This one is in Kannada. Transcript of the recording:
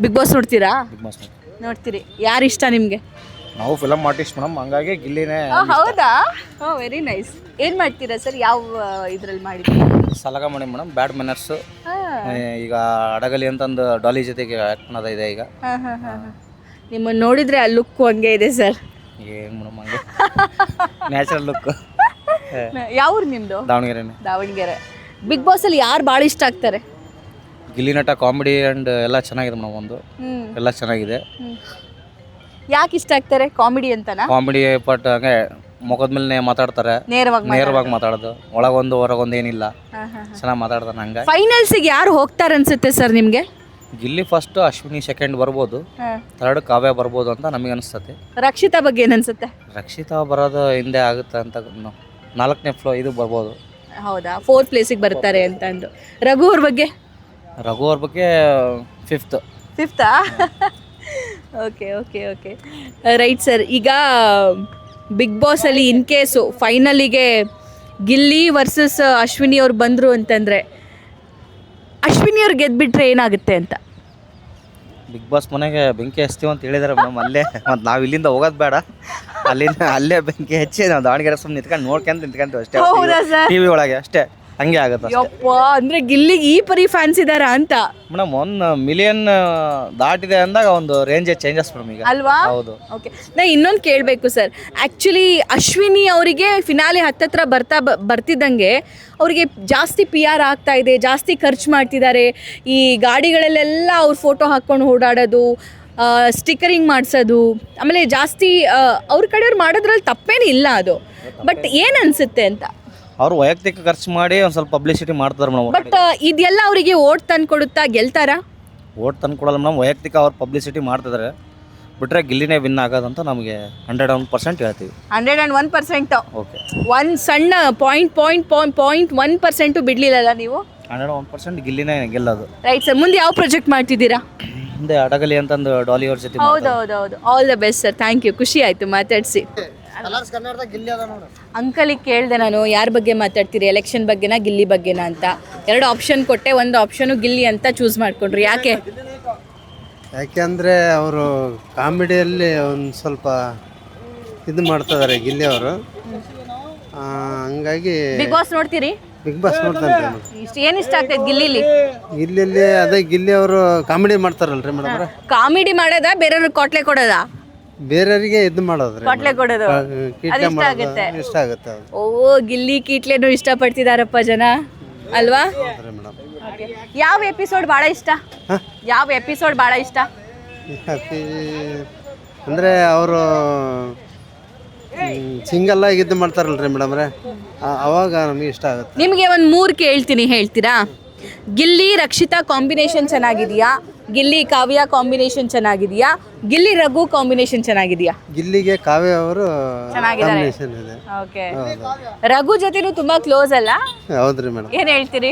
ಬಿಗ್ ಬಾಸ್ ನೋಡ್ತೀರಾ? ಬಿಗ್ ಬಾಸ್ ನೋಡ್ತೀರಿ. ಯಾರು ಇಷ್ಟ ನಿಮಗೆ? ನಾವು ಫಿಲಮ್ ಆರ್ಟಿಸ್ಟ್ ಮೇಡಮ್, ಹಂಗಾಗಿ ಗಿಲ್ಲಿನೇ. ಹೌದಾ? Very nice. ಏನು ಮಾಡ್ತೀರಾ ಸರ್? ಯಾವ ಇದ್ರಲ್ಲಿ ಮಾಡಿದ್ದೀರಾ? ಸಲಗ ಮಾಡಿ ಮೇಡಮ್, ಬ್ಯಾಡ್ ಮ್ಯಾನರ್ಸು. ಈಗ ಅಡಗಲಿ ಅಂತಂದು ಡಾಲಿ ಜೊತೆಗೆ ಆ್ಯಕ್ಟ್ ಮಾಡೋದಿದೆ ಈಗ. ನಿಮ್ಮನ್ನು ನೋಡಿದರೆ ಆ ಲುಕ್ ಹಂಗೆ ಇದೆ ಸರ್. ಏನು ಮೇಡಮ್ ಹಂಗೆ ನ್ಯಾಚುರಲ್ ಲುಕ್. ಯಾವ ಊರು ನಿಮ್ಮದು? ದಾವಣಗೆರೆನೇ. ದಾವಣಗೆರೆ. ಬಿಗ್ ಬಾಸಲ್ಲಿ ಯಾರು ಭಾಳ ಇಷ್ಟ ಆಗ್ತಾರೆ? ಗಿಲ್ಲಿ ನಟ ಕಾಮಿಡಿ ಆ್ಯಂಡ್ ಎಲ್ಲ ಚೆನ್ನಾಗಿದೆ ಮೇಡಮ್. ಒಂದು ಎಲ್ಲ ಚೆನ್ನಾಗಿದೆ. ಯಾಕೆ ಇಷ್ಟ ಆಗ್ತಾರೆ? ಕಾಮಿಡಿ ಅಂತನಾ? ಕಾಮಿಡಿ ಬಟ್ ಹಂಗೆ ಮುಖದ ಮೇಲೆ ಮಾತಾಡ್ತಾರೆ, ನೇರವಾಗಿ ಮಾತಾಡೋದು, ಒಳಗೊಂದು ಹೊರಗೊಂದು ಏನಿಲ್ಲ, ಚೆನ್ನಾಗಿ ಮಾತಾಡ್ತಾನೆ ಹಂಗೆ. ಫೈನಲ್ಸಿಗೆ ಯಾರು ಹೋಗ್ತಾರೆ ಅನ್ಸುತ್ತೆ ಸರ್ ನಿಮಗೆ? ಗಿಲ್ಲಿ ಫಸ್ಟ್, ಅಶ್ವಿನಿ ಸೆಕೆಂಡ್ ಬರ್ಬೋದು, ಥರ್ಡ್ ಕಾವ್ಯ ಬರ್ಬೋದು ಅಂತ ನಮಗೆ ಅನಿಸ್ತದೆ. ರಕ್ಷಿತಾ ಬಗ್ಗೆ ಏನು ಅನ್ಸುತ್ತೆ? ರಕ್ಷಿತಾ ಬರೋದು ಹಿಂದೆ ಆಗುತ್ತೆ ಅಂತ 4ನೇ ಫ್ಲೋ ಇದು ಬರ್ಬೋದು. ಹೌದಾ? 4th ಪ್ಲೇಸಿಗೆ ಬರ್ತಾರೆ ಅಂತ ಅಂದು. ರಘು ಅವ್ರ ಬಗ್ಗೆ? ರಘು ಅವ್ರ ಬಗ್ಗೆ 5th. Okay okay okay right sir. ಈಗ big ಬಾಸಲ್ಲಿ in case ಫೈನಲಿಗೆ Gilli versus Ashwini ಅವ್ರು ಬಂದರು ಅಂತಂದರೆ ಅಶ್ವಿನಿ ಅವ್ರು ಗೆದ್ದುಬಿಟ್ರೆ ಏನಾಗುತ್ತೆ ಅಂತ? ಬಿಗ್ ಬಾಸ್ ಮನೆಗೆ ಬೆಂಕಿ ಹಚ್ತೀವಿ ಅಂತ ಹೇಳಿದಾರೆ ಮೇಡಮ್. ಅಲ್ಲೇ ಮತ್ತು ನಾವು ಇಲ್ಲಿಂದ ಹೋಗೋದು ಬೇಡ, ಅಲ್ಲೇ ಬೆಂಕಿ ಹಚ್ಚಿ ನಾವು ದಾವಣಗೆರೆ ಸುಮ್ಮನೆ ನಿಂತ್ಕೊಂತೀವಿ ಅಷ್ಟೇ. ಟಿ ವಿ ಒಳಗೆ ಅಷ್ಟೇ, ಹಂಗೆ ಆಗುತ್ತೆ. ಯಪ್ಪ, ಅಂದರೆ ಗಿಲ್ಲಿಗೆ ಈ ಪರಿ ಫ್ಯಾನ್ಸ್ ಇದ್ದಾರಾ ಅಂತ? ಮೇಡಮ್ 1 ಮಿಲಿಯನ್ ದಾಟಿದೆ ಅಂದಾಗ ಒಂದು ರೇಂಜೇ ಚೇಂಜಸ್ ಮೇಡಮ್ ಈಗ. ಅಲ್ವಾ? ಹೌದು. ಓಕೆ, ನಾ ಇನ್ನೊಂದು ಕೇಳಬೇಕು ಸರ್. ಆ್ಯಕ್ಚುಲಿ ಅಶ್ವಿನಿ ಅವರಿಗೆ ಫಿನಾಲೆ ಹತ್ತತ್ರ ಬರ್ತಿದ್ದಂಗೆ ಅವರಿಗೆ ಜಾಸ್ತಿ PR ಆಗ್ತಾ ಇದೆ, ಜಾಸ್ತಿ ಖರ್ಚು ಮಾಡ್ತಿದ್ದಾರೆ. ಈ ಗಾಡಿಗಳಲ್ಲೆಲ್ಲ ಅವ್ರ ಫೋಟೋ ಹಾಕ್ಕೊಂಡು ಓಡಾಡೋದು, ಸ್ಟಿಕರಿಂಗ್ ಮಾಡಿಸೋದು, ಆಮೇಲೆ ಜಾಸ್ತಿ ಅವ್ರ ಕಡೆಯವ್ರು ಮಾಡೋದ್ರಲ್ಲಿ ತಪ್ಪೇನು ಇಲ್ಲ ಅದು. ಬಟ್ ಏನು ಅನಿಸುತ್ತೆ ಅಂತ? ಅವರು ವೈಯಕ್ತಿಕ ಖರ್ಚು ಮಾಡಿ ಒಂದು ಸ್ವಲ್ಪ ಪಬ್ಲಿಸಿಟಿ ಮಾಡ್ತಾರೆ ಮೇಡಮ್. ಬಟ್ ಇದೆಲ್ಲ ಅವರಿಗೆ ಓಟ್ ತಂದು ಕೊಡುತ್ತಾ? ಗೆಲ್ತಾರಾ? ಓಟ್ ತಂದು ಕೊಡಲ್ಲ ಮೇಡಮ್, ವೈಯಕ್ತಿಕ ಅವ್ರು ಪಬ್ಲಿಸಿಟಿ ಮಾಡ್ತಿದ್ದಾರೆ. ಬಿಟ್ಟರೆ ಗಿಲ್ಲಿನೇ ವಿನ್ ಆಗೋದಂತ ನಮಗೆ 101% ಹೇಳ್ತೀವಿ. 101%. ಓಕೆ, ಒಂದು ಸಣ್ಣ 0.1% ಬಿಡಲಿಲ್ಲಲ್ಲ ನೀವು? 101% ಗಿಲ್ಲಿನೇ ಗೆಲ್ಲೋದು. Right sir. ಮುಂದೆ ಯಾವ ಪ್ರಾಜೆಕ್ಟ್ ಮಾಡ್ತಿದ್ದೀರಾ? ಮುಂದೆ ಅಡಗಲಿ ಅಂತಂದು ಡಾಲಿ ಅವ್ರ ಜೊತೆ. ಹೌದು. All the best sir. Thank you. ಖುಷಿ ಆಯಿತು ಮಾತಾಡಿಸಿ. ಅಂಕಲಿಗೆ ಕೇಳಿದೆ ನಾನು, ಯಾರ ಬಗ್ಗೆ ಮಾತಾಡ್ತೀರಿ, ಎಲೆಕ್ಷನ್ ಬಗ್ಗೆನಾ ಗಿಲ್ಲಿ ಬಗ್ಗೆನಾ ಅಂತ. 2 ಆಪ್ಷನ್ ಕೊಟ್ಟೆ, ಒಂದು ಆಪ್ಷನು ಗಿಲ್ಲಿ ಅಂತ ಚೂಸ್ ಮಾಡಿಕೊಂಡ್ರು. ಯಾಕೆಂದರೆ ಅವರು ಕಾಮಿಡಿಯಲ್ಲಿ ಒಂದು ಸ್ವಲ್ಪ ಇದು ಮಾಡ್ತಿದ್ದಾರೆ ಗಿಲ್ಲಿ ಅವರು, ಹಂಗಾಗಿ. ಬಿಗ್ ಬಾಸ್ ನೋಡ್ತೀರಿ? ಬಿಗ್ ಬಾಸ್ ನೋಡ್ತಾರೆ. ಏನು ಇಷ್ಟ ಆಗ್ತೈತೆ ಗಿಲ್ಲಿಲಿ? ಗಿಲ್ಲಿಯಲ್ಲಿ ಅದೇ ಗಿಲ್ಲಿ ಅವರು ಕಾಮಿಡಿ ಮಾಡ್ತಾರಲ್ರಿ ಮೇಡಮ್. ಕಾಮಿಡಿ ಮಾಡೋದಾ ಬೇರೆಯವ್ರಿಗೆ ಕೊಟ್ಲೆ ಕೊಡೋದಾ? ಬೇರೆಯವರಿಗೆ ಇದು ಮಾಡೋದ್ರಿ, ಕೊಟ್ಲೆ ಕೊಡೋದು ಇಷ್ಟ ಆಗುತ್ತೆ. ಓ, ಗಿಲ್ಲಿ ಕೀಟ್ಲೆನೂ ಇಷ್ಟಪಡ್ತಿದಾರಪ್ಪ ಜನ ಅಲ್ವಾ? ಯಾವ ಎಪಿಸೋಡ್ ಭಾಳ ಇಷ್ಟ? ಅಂದರೆ ಅವರು ಸಿಂಗಲ್ ಆಗಿ ಇದು ಮಾಡ್ತಾರಲ್ರಿ ಮೇಡಮ್ರೆ, ಅವಾಗ ನಮಗೆ ಇಷ್ಟ ಆಗುತ್ತೆ. ನಿಮಗೆ ಒಂದು 3 ಕೇಳ್ತೀನಿ, ಹೇಳ್ತೀರಾ? ಗಿಲ್ಲಿ ರಕ್ಷಿತಾ ಕಾಂಬಿನೇಷನ್ ಚೆನ್ನಾಗಿದೆಯಾ? ಗಿಲ್ಲಿ ಕಾವ್ಯ ಕಾಂಬಿನೇಷನ್ ಚೆನ್ನಾಗಿದೆಯಾ? ಗಿಲ್ಲಿ ರಘು ಕಾಂಬಿನೇಷನ್ ಚೆನ್ನಾಗಿದೆಯಾ? ಗಿಲ್ಲಿಗೆ ಕಾವ್ಯ ಅವರು ಚೆನ್ನಾಗಿದ್ದಾರೆ. ಕಾಂಬಿನೇಷನ್ ಇದೆ. ಓಕೆ, ರಘು ಜೊತೆನೂ ತುಂಬಾ ಕ್ಲೋಸ್ ಅಲ್ಲ? ಹೌದ್ರಿ ಮೇಡಮ್. ಏನು ಹೇಳ್ತೀರಿ?